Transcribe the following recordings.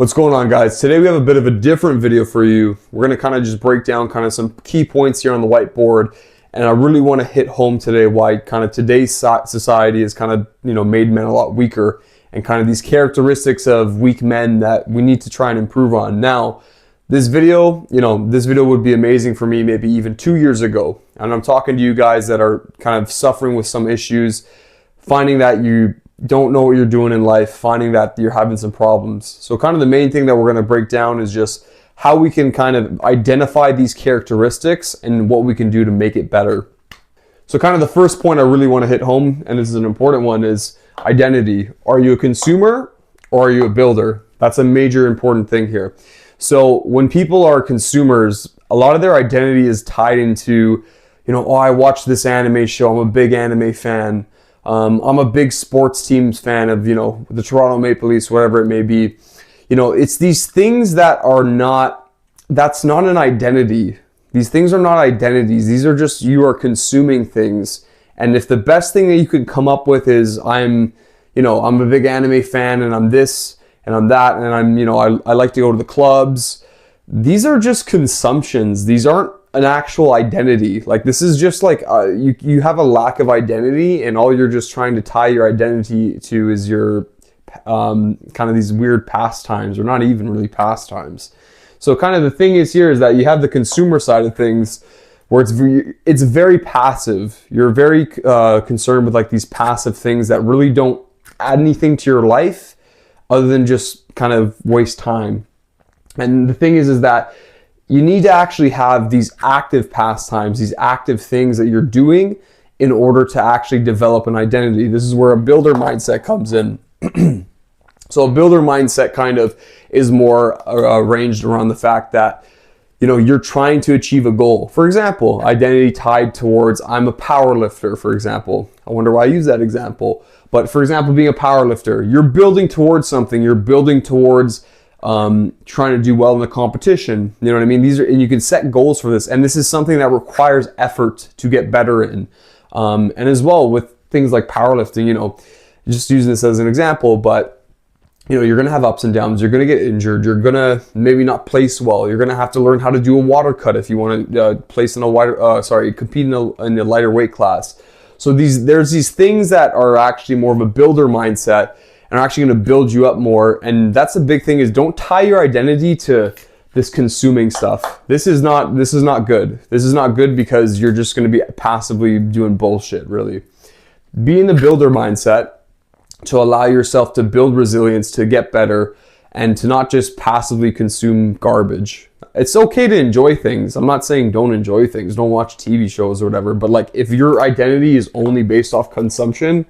What's going on, guys? Today we have a bit of a different video for you. We're going to kind of just break down kind of some key points here on the whiteboard, and I really want to hit home today why kind of today's society is kind of, made men a lot weaker, and kind of these characteristics of weak men that we need to try and improve on. Now, this video would be amazing for me maybe even 2 years ago, and I'm talking to you guys that are kind of suffering with some issues, finding that you don't know what you're doing in life, finding that you're having some problems. So kind of the main thing that we're going to break down is just how we can kind of identify these characteristics and what we can do to make it better. So kind of the first point I really want to hit home, and this is an important one, is identity. Are you a consumer or are you a builder? That's a major important thing here. So when people are consumers, a lot of their identity is tied into, I watched this anime show, I'm a big anime fan. I'm a big sports teams fan of, the Toronto Maple Leafs, whatever it may be. It's these things that are that's not an identity. These things are not identities. These are just, you are consuming things. And if the best thing that you could come up with is I'm a big anime fan and I'm this and I'm that and I like to go to the clubs. These are just consumptions. These aren't an actual identity. Like, this is just like you have a lack of identity, and all you're just trying to tie your identity to is your kind of these weird pastimes, or not even really pastimes. So kind of the thing is here is that you have the consumer side of things where it's very passive. You're very concerned with like these passive things that really don't add anything to your life other than just kind of waste time. And the thing is that you need to actually have these active pastimes, these active things that you're doing in order to actually develop an identity. This is where a builder mindset comes in. So a builder mindset kind of is more arranged around the fact that, you're trying to achieve a goal. For example, identity tied towards, I'm a power lifter, for example. I wonder why I use that example. But for example, being a power lifter, you're building towards something. You're building towards trying to do well in the competition. You know what I mean? And you can set goals for this. And this is something that requires effort to get better in. And as well with things like powerlifting, just using this as an example, but you're going to have ups and downs. You're going to get injured. You're going to maybe not place well. You're going to have to learn how to do a water cut if you want to place in compete in a lighter weight class. So there's these things that are actually more of a builder mindset and are actually going to build you up more. And that's the big thing, is don't tie your identity to this consuming stuff. This is not good. This is not good because you're just going to be passively doing bullshit, really. Be in the builder mindset to allow yourself to build resilience, to get better, and to not just passively consume garbage. It's okay to enjoy things. I'm not saying don't enjoy things, don't watch TV shows or whatever, but like if your identity is only based off consumption,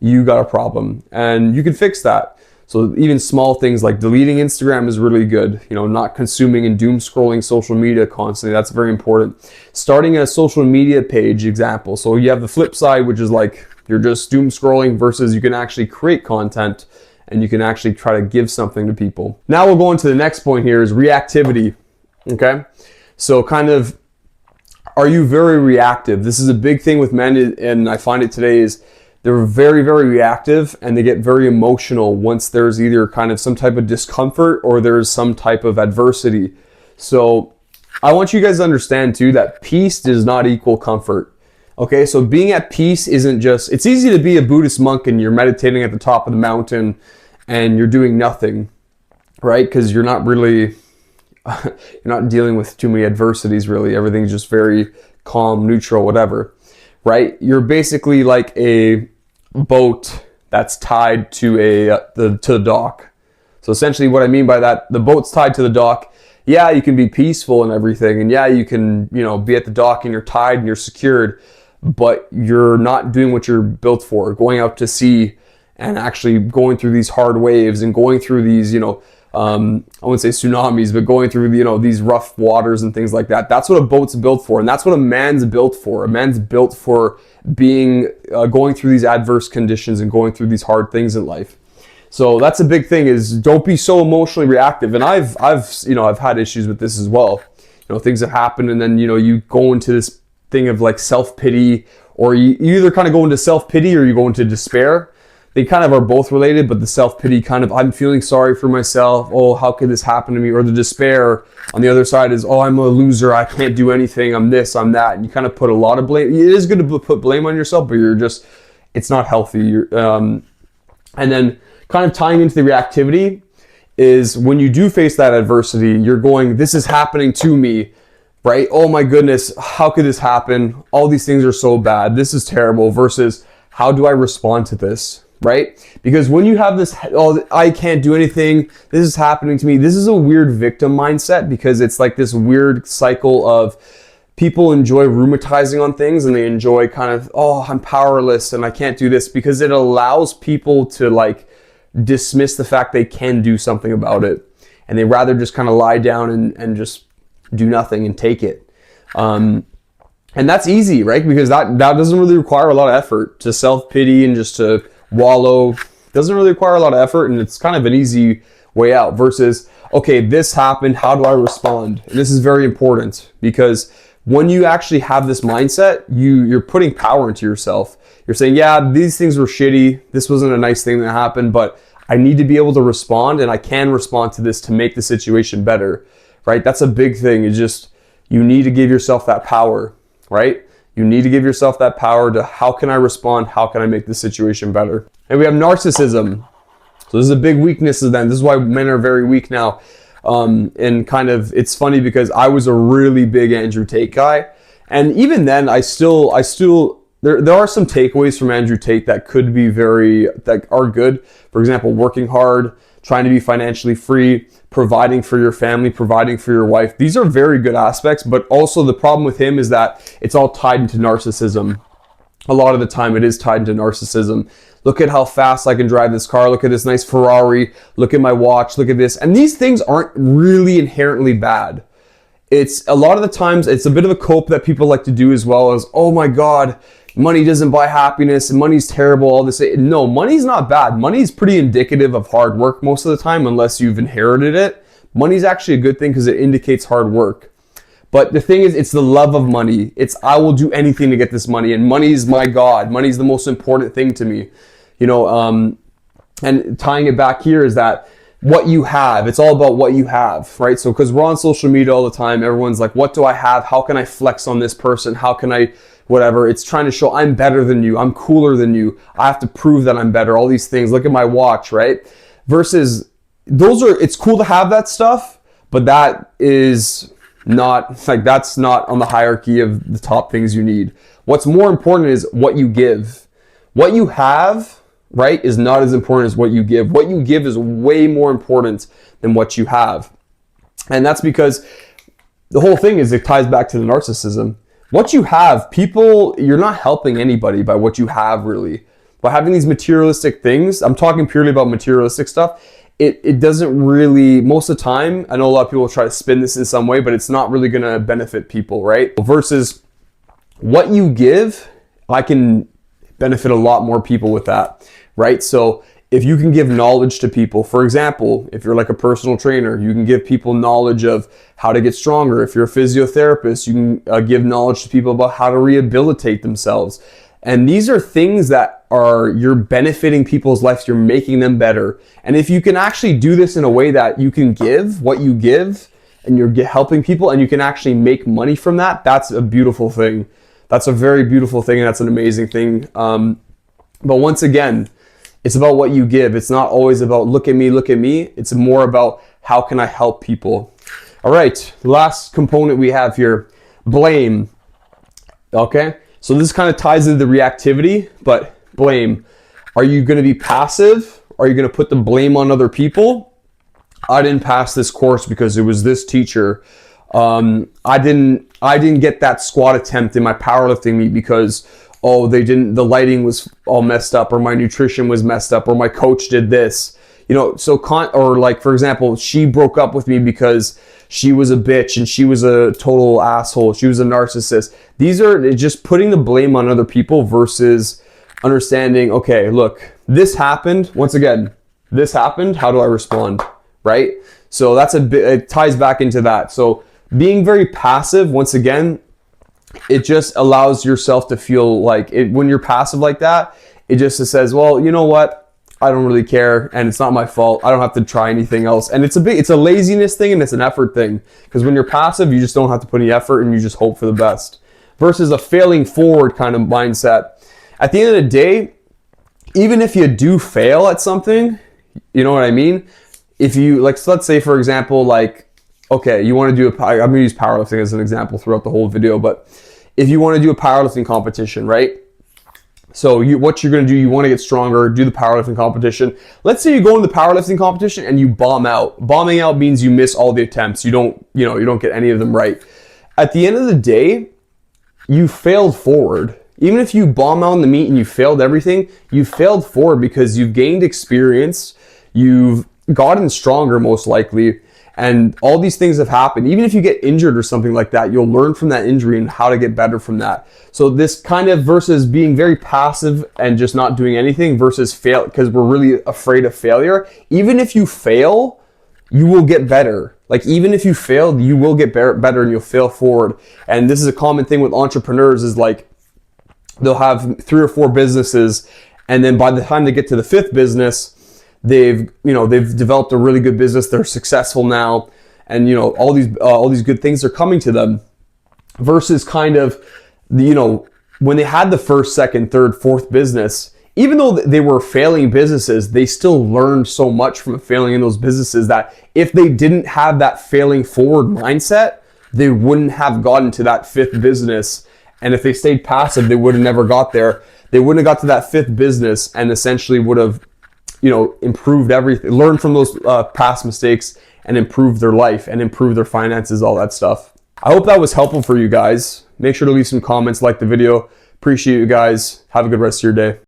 you got a problem, and you can fix that. So even small things like deleting Instagram is really good. Not consuming and doom scrolling social media constantly. That's very important. Starting a social media page, example. So you have the flip side, which is like you're just doom scrolling, versus you can actually create content and you can actually try to give something to people. Now we'll go into the next point here, is reactivity. Okay. So kind of, are you very reactive? This is a big thing with men, and I find it today is they're very, very reactive, and they get very emotional once there's either kind of some type of discomfort or there's some type of adversity. So I want you guys to understand too that peace does not equal comfort. Okay, so being at peace isn't just, it's easy to be a Buddhist monk and you're meditating at the top of the mountain and you're doing nothing, right? Because you're not really, you're not dealing with too many adversities really. Everything's just very calm, neutral, whatever, right? You're basically like a boat that's tied to the dock. So essentially what I mean by that, the boat's tied to the dock. Yeah, you can be peaceful and everything, and yeah, you can, be at the dock and you're tied and you're secured, but you're not doing what you're built for, going out to sea and actually going through these hard waves and going through these, I wouldn't say tsunamis, but going through, these rough waters and things like that. That's what a boat's built for. And that's what a man's built for. A man's built for going through these adverse conditions and going through these hard things in life. So that's a big thing, is don't be so emotionally reactive. And I've had issues with this as well. Things have happened, and then, you go into this thing of like self-pity, or you either kind of go into self-pity or you go into despair. they kind of are both related, but the self-pity kind of, I'm feeling sorry for myself. Oh, how could this happen to me? Or the despair on the other side is, oh, I'm a loser. I can't do anything. I'm this, I'm that. And you kind of put a lot of blame. It is good to put blame on yourself, but it's not healthy. And then kind of tying into the reactivity is when you do face that adversity, you're going, this is happening to me, right? Oh my goodness, how could this happen? All these things are so bad. This is terrible versus how do I respond to this? Right? Because when you have this, oh, I can't do anything, this is happening to me, this is a weird victim mindset, because it's like this weird cycle of people enjoy rheumatizing on things, and they enjoy kind of, oh, I'm powerless and I can't do this, because it allows people to like dismiss the fact they can do something about it. And they rather just kind of lie down and just do nothing and take it. And that's easy, right? Because that doesn't really require a lot of effort. To self-pity and just to wallow doesn't really require a lot of effort, and it's kind of an easy way out versus, okay, this happened, how do I respond? And this is very important, because when you actually have this mindset, you're putting power into yourself. You're saying, yeah, these things were shitty, this wasn't a nice thing that happened, but I need to be able to respond, and I can respond to this to make the situation better, right? That's a big thing. It's just, you need to give yourself that power, right? You need to give yourself that power to, how can I respond? How can I make the situation better? And we have narcissism. So this is a big weakness of them. This is why men are very weak now. And kind of, it's funny because I was a really big Andrew Tate guy. And even then, there are some takeaways from Andrew Tate that could be that are good. For example, working hard, trying to be financially free, providing for your family, providing for your wife. These are very good aspects, but also the problem with him is that it's all tied into narcissism. A lot of the time it is tied into narcissism. Look at how fast I can drive this car. Look at this nice Ferrari. Look at my watch. Look at this. And these things aren't really inherently bad. It's a lot of the times it's a bit of a cope that people like to do as well as, oh my God, money doesn't buy happiness and money's terrible, all this. No, money's not bad. Money's pretty indicative of hard work most of the time, unless you've inherited it. Money's actually a good thing because it indicates hard work. But the thing is, it's the love of money. It's, I will do anything to get this money, and money's my God. Money's the most important thing to me. And tying it back here is that what you have, it's all about what you have, right? So because we're on social media all the time, everyone's like, what do I have? How can I flex on this person? How can I whatever? It's trying to show I'm better than you. I'm cooler than you. I have to prove that I'm better. All these things. Look at my watch, right? Versus it's cool to have that stuff, but that is not, like, that's not on the hierarchy of the top things you need. What's more important is what you give. What you have, right, is not as important as what you give. What you give is way more important than what you have. And that's because the whole thing is, it ties back to the narcissism. What you have, you're not helping anybody by what you have, really. By having these materialistic things, I'm talking purely about materialistic stuff, it doesn't really, most of the time, I know a lot of people try to spin this in some way, but it's not really going to benefit people, right? Versus what you give, I can benefit a lot more people with that, right? So if you can give knowledge to people, for example, if you're like a personal trainer, you can give people knowledge of how to get stronger. If you're a physiotherapist, you can give knowledge to people about how to rehabilitate themselves. And these are things that you're benefiting people's lives, you're making them better. And if you can actually do this in a way that you can give what you give, and you're helping people, and you can actually make money from that, that's a beautiful thing. That's a very beautiful thing, and that's an amazing thing. But once again, it's about what you give. It's not always about look at me, look at me. It's more about how can I help people. All right, the last component we have here, blame. Okay, so this kind of ties into the reactivity, but blame. Are you going to be passive? Are you going to put the blame on other people? I didn't pass this course because it was this teacher. I didn't get that squat attempt in my powerlifting meet because the lighting was all messed up, or my nutrition was messed up, or my coach did this. Or like, for example, she broke up with me because she was a bitch and she was a total asshole. She was a narcissist. These are just putting the blame on other people versus understanding, okay, look, this happened. Once again, this happened. How do I respond? Right? So it ties back into that. So being very passive, once again, it just allows yourself to feel like when you're passive like that, it just says, well, you know what? I don't really care, and it's not my fault. I don't have to try anything else. And it's a laziness thing, and it's an effort thing. Because when you're passive, you just don't have to put any effort, and you just hope for the best. Versus a failing forward kind of mindset. At the end of the day, even if you do fail at something, you know what I mean? If you, like, so let's say, for example, like, okay, you want to do I'm going to use powerlifting as an example throughout the whole video, but if you want to do a powerlifting competition, right? So what you're going to do, you want to get stronger, do the powerlifting competition. Let's say you go into the powerlifting competition and you bomb out. Bombing out means you miss all the attempts. You don't get any of them right. At the end of the day, you failed forward. Even if you bomb out in the meet and you failed everything, you failed forward because you've gained experience, you've gotten stronger most likely, and all these things have happened. Even if you get injured or something like that, you'll learn from that injury and how to get better from that. So this kind of versus being very passive and just not doing anything versus fail, because we're really afraid of failure. Even if you fail, you will get better. Like, even if you failed, you will get better and you'll fail forward. And this is a common thing with entrepreneurs, is like they'll have 3 or 4 businesses, and then by the time they get to the 5th business, they've developed a really good business. They're successful now, and all these good things are coming to them. Versus kind of, when they had the 1st, 2nd, 3rd, 4th business, even though they were failing businesses, they still learned so much from failing in those businesses that if they didn't have that failing forward mindset, they wouldn't have gotten to that 5th business. And if they stayed passive, they would have never got there. They wouldn't have got to that 5th business and essentially would have improved everything, learned from those past mistakes and improved their life and improved their finances, all that stuff. I hope that was helpful for you guys. Make sure to leave some comments, like the video. Appreciate you guys. Have a good rest of your day.